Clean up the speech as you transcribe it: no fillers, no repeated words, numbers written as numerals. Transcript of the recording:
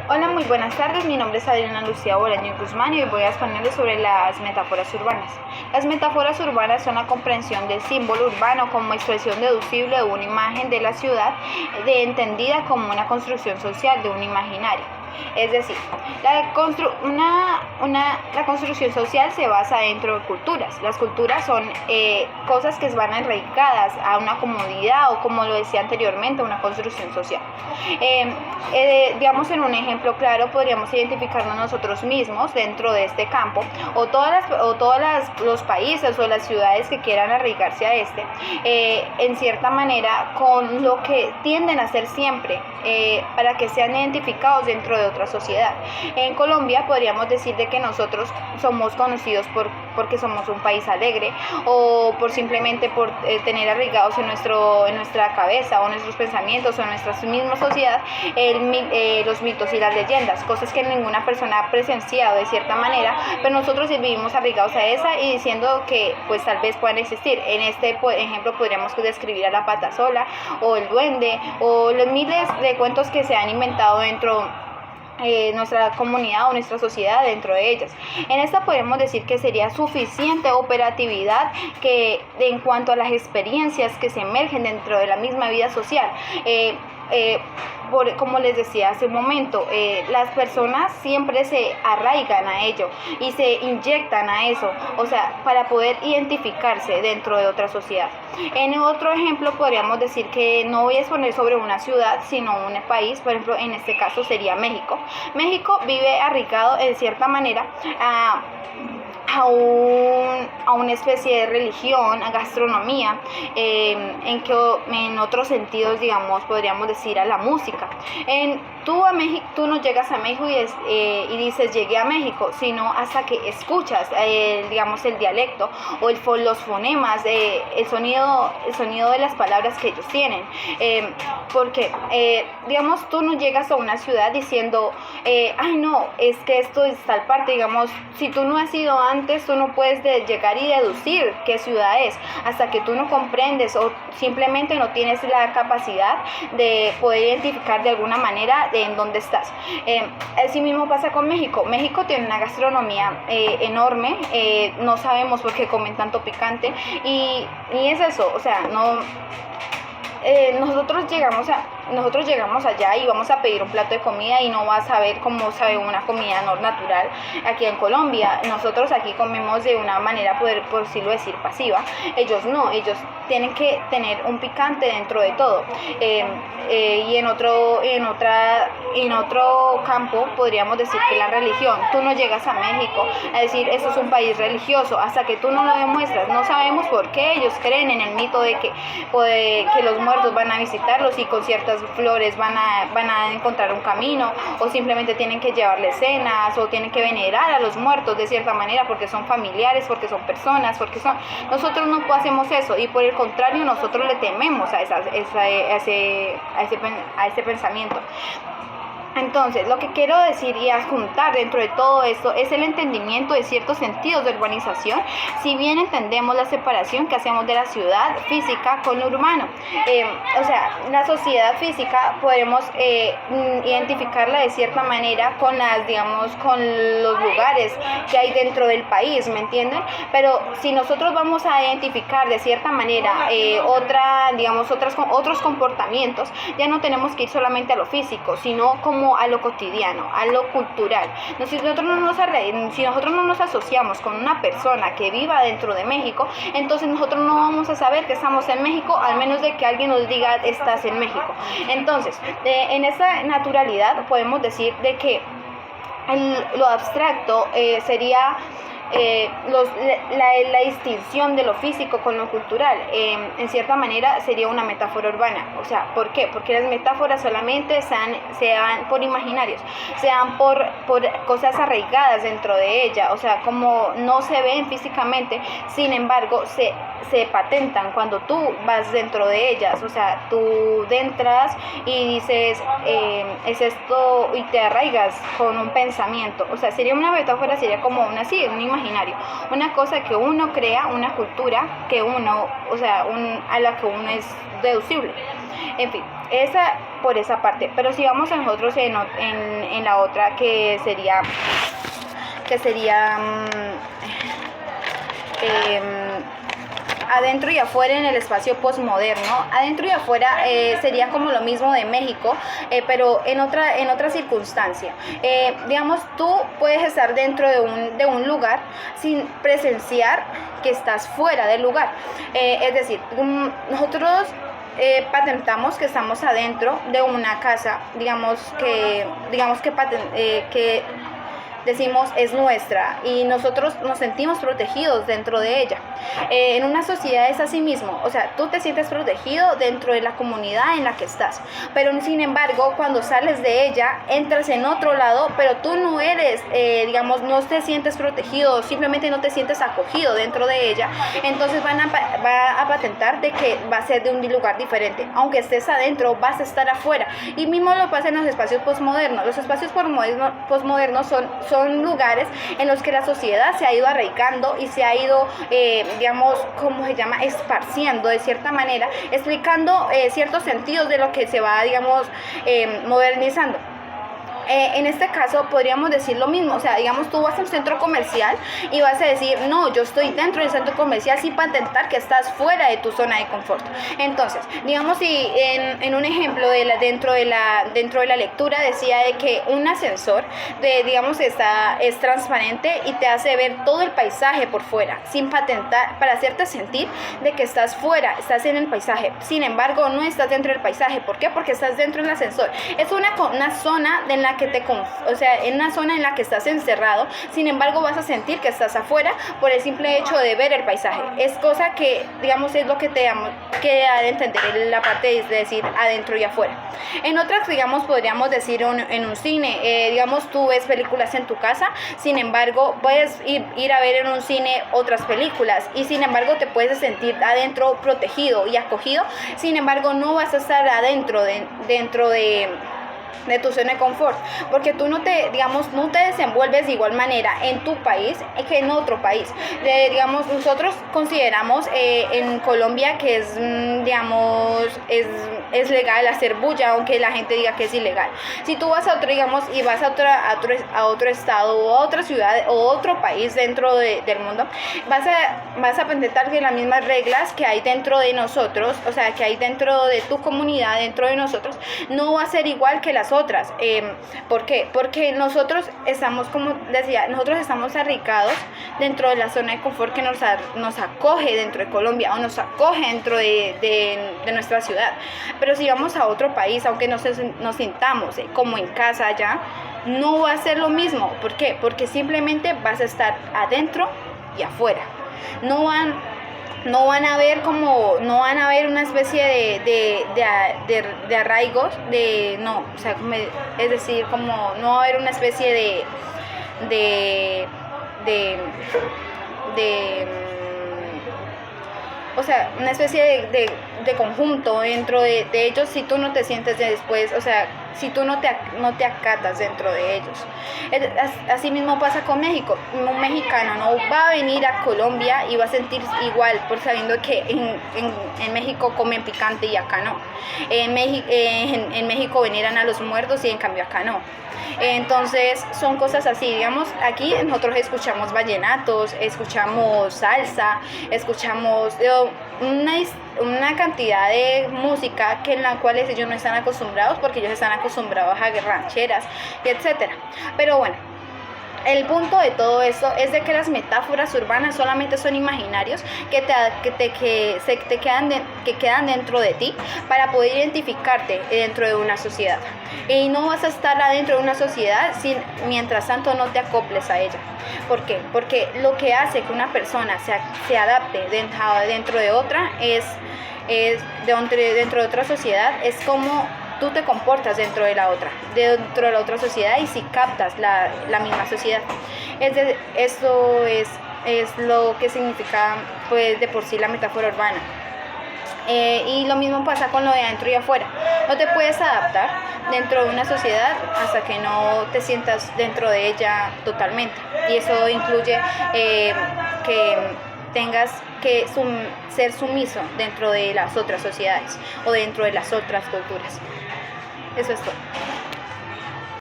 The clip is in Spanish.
Hola, muy buenas tardes. Mi nombre es Adriana Lucía Bolaño Guzmán y hoy voy a exponerles sobre las metáforas urbanas. Las metáforas urbanas son la comprensión del símbolo urbano como expresión deducible de una imagen de la ciudad, entendida como una construcción social de un imaginario. Es decir, la construcción social se basa dentro de culturas. Las culturas son cosas que van arraigadas a una comunidad o, como lo decía anteriormente, una construcción social. Digamos, en un ejemplo claro, podríamos identificarnos nosotros mismos dentro de este campo, o todos los países o las ciudades que quieran arraigarse a en cierta manera, con lo que tienden a hacer siempre, para que sean identificados dentro de otra sociedad. En Colombia podríamos decir de que nosotros somos conocidos porque somos un país alegre, o simplemente por tener arraigados en nuestra cabeza o nuestros pensamientos o en nuestra misma sociedad los mitos y las leyendas, cosas que ninguna persona ha presenciado de cierta manera, pero nosotros vivimos arraigados a esa y diciendo que pues tal vez puedan existir. En este ejemplo podríamos describir a la pata sola o el duende o los miles de cuentos que se han inventado dentro nuestra comunidad o nuestra sociedad dentro de ellas. En esta podemos decir que sería suficiente operatividad que en cuanto a las experiencias que se emergen dentro de la misma vida social. Como les decía hace un momento, las personas siempre se arraigan a ello y se inyectan a eso, o sea, para poder identificarse dentro de otra sociedad. En otro ejemplo podríamos decir que no voy a exponer sobre una ciudad, sino un país. Por ejemplo, en este caso sería México. México vive arraigado en cierta manera a una especie de religión, a gastronomía, en otros sentidos, digamos, podríamos decir a la música. Tú no llegas a México y dices llegué a México, sino hasta que escuchas, digamos, el dialecto o los fonemas, el sonido de las palabras que ellos tienen. Porque, digamos, tú no llegas a una ciudad diciendo, ay no, es que esto es tal parte, digamos, si tú no has ido antes, tú no puedes llegar y deducir qué ciudad es, hasta que tú no comprendes o simplemente no tienes la capacidad de poder identificar de alguna manera en dónde estás. Así mismo pasa con México. México tiene una gastronomía enorme, no sabemos por qué comen tanto picante y es eso, o sea, no... nosotros llegamos allá y vamos a pedir un plato de comida y no vas a ver cómo sabe una comida natural aquí en Colombia. Nosotros aquí comemos de una manera, por decirlo decir, pasiva. Ellos no, ellos tienen que tener un picante dentro de todo. Y en otro campo podríamos decir que la religión. Tú no llegas a México a decir esto es un país religioso hasta que tú no lo demuestras. No sabemos por qué ellos creen en el mito de que los muertos van a visitarlos y con ciertas flores van a encontrar un camino, o simplemente tienen que llevarles cenas o tienen que venerar a los muertos de cierta manera porque son familiares, porque son personas, nosotros no hacemos eso, y por el contrario nosotros le tememos a ese pensamiento. Entonces, lo que quiero decir y adjuntar dentro de todo esto es el entendimiento de ciertos sentidos de urbanización, si bien entendemos la separación que hacemos de la ciudad física con lo urbano. O sea, la sociedad física podemos identificarla de cierta manera con los lugares que hay dentro del país, ¿me entienden? Pero si nosotros vamos a identificar de cierta manera otros comportamientos, ya no tenemos que ir solamente a lo físico, sino como a lo cotidiano, a lo cultural. Si nosotros no nos asociamos con una persona que viva dentro de México, entonces nosotros no vamos a saber que estamos en México, al menos de que alguien nos diga estás en México. Entonces, en esa naturalidad podemos decir de que lo abstracto sería la distinción de lo físico con lo cultural. En cierta manera sería una metáfora urbana. O sea, ¿por qué? Porque las metáforas solamente sean por imaginarios, sean por cosas arraigadas dentro de ella, o sea, como no se ven físicamente, sin embargo se patentan cuando tú vas dentro de ellas. O sea, tú entras y dices es esto, y te arraigas con un pensamiento. O sea, sería una metáfora, sería como un imaginario, una cosa que uno crea, una cultura que uno, o sea, a la que uno es deducible. En fin, esa por esa parte. Pero si vamos a nosotros en la otra que sería adentro y afuera en el espacio posmoderno. Adentro y afuera sería como lo mismo de México, pero en otra circunstancia. Digamos, tú puedes estar dentro de un lugar sin presenciar que estás fuera del lugar. Es decir, nosotros patentamos que estamos adentro de una casa, digamos que decimos es nuestra y nosotros nos sentimos protegidos dentro de ella. En una sociedad es así mismo, o sea, tú te sientes protegido dentro de la comunidad en la que estás, pero sin embargo cuando sales de ella entras en otro lado, pero tú no eres, no te sientes protegido, simplemente no te sientes acogido dentro de ella. Entonces va a patentar de que va a ser de un lugar diferente, aunque estés adentro vas a estar afuera. Y mismo lo pasa en los espacios posmodernos. Los espacios posmodernos son lugares en los que la sociedad se ha ido arraigando y se ha ido, esparciendo de cierta manera, explicando ciertos sentidos de lo que se va, modernizando. En este caso podríamos decir lo mismo, o sea, digamos, tú vas a un centro comercial y vas a decir, no, yo estoy dentro del centro comercial sin patentar que estás fuera de tu zona de confort. Entonces, digamos, si en un ejemplo dentro de la lectura decía de que un ascensor es transparente y te hace ver todo el paisaje por fuera, sin patentar, para hacerte sentir de que estás fuera, estás en el paisaje. Sin embargo, no estás dentro del paisaje. ¿Por qué? Porque estás dentro del ascensor. Es una zona en la que en una zona en la que estás encerrado, sin embargo vas a sentir que estás afuera por el simple hecho de ver el paisaje. Es cosa que, digamos, es lo que te que dar a entender la parte de decir adentro y afuera. En otras, digamos, podríamos decir en un cine, tú ves películas en tu casa, sin embargo puedes ir a ver en un cine otras películas y sin embargo te puedes sentir adentro protegido y acogido. Sin embargo, no vas a estar adentro dentro de tu zona de confort, porque tú no te desenvuelves de igual manera en tu país que en otro país. Nosotros consideramos en Colombia que es legal hacer bulla, aunque la gente diga que es ilegal. Si tú vas a otro estado o a otra ciudad o otro país dentro del mundo, vas a presentar que las mismas reglas que hay dentro de nosotros, o sea, que hay dentro de tu comunidad, dentro de nosotros, no va a ser igual que las otras. ¿Por qué? Porque nosotros estamos, como decía, nosotros estamos arraigados dentro de la zona de confort que nos acoge dentro de Colombia o nos acoge dentro de nuestra ciudad. Pero si vamos a otro país, aunque nos sintamos como en casa allá, no va a ser lo mismo. ¿Por qué? Porque simplemente vas a estar adentro y afuera. No van a haber una especie de arraigos, es decir, como no va a haber una especie una especie de conjunto dentro de ellos si tú no te sientes después, o sea, si tú no te acatas dentro de ellos. Así mismo pasa con México. Un mexicano no va a venir a Colombia y va a sentir igual por sabiendo que en México comen picante y acá no. En México veneran a los muertos y en cambio acá no. Entonces son cosas así, digamos, aquí nosotros escuchamos vallenatos, escuchamos salsa, escuchamos una cantidad de música en la cual ellos no están acostumbrados, porque ellos están acostumbrados a rancheras y etcétera. Pero bueno, el punto de todo esto es de que las metáforas urbanas solamente son imaginarios que quedan dentro de ti para poder identificarte dentro de una sociedad. Y no vas a estar adentro de una sociedad mientras tanto no te acoples a ella. ¿Por qué? Porque lo que hace que una persona se adapte dentro de otra dentro de otra sociedad es como tú te comportas dentro de la otra sociedad y si captas la misma sociedad. Esto es lo que significa, pues, de por sí la metáfora urbana. Y lo mismo pasa con lo de adentro y afuera. No te puedes adaptar dentro de una sociedad hasta que no te sientas dentro de ella totalmente. Y eso incluye que tengas que ser sumiso dentro de las otras sociedades o dentro de las otras culturas. Eso es todo.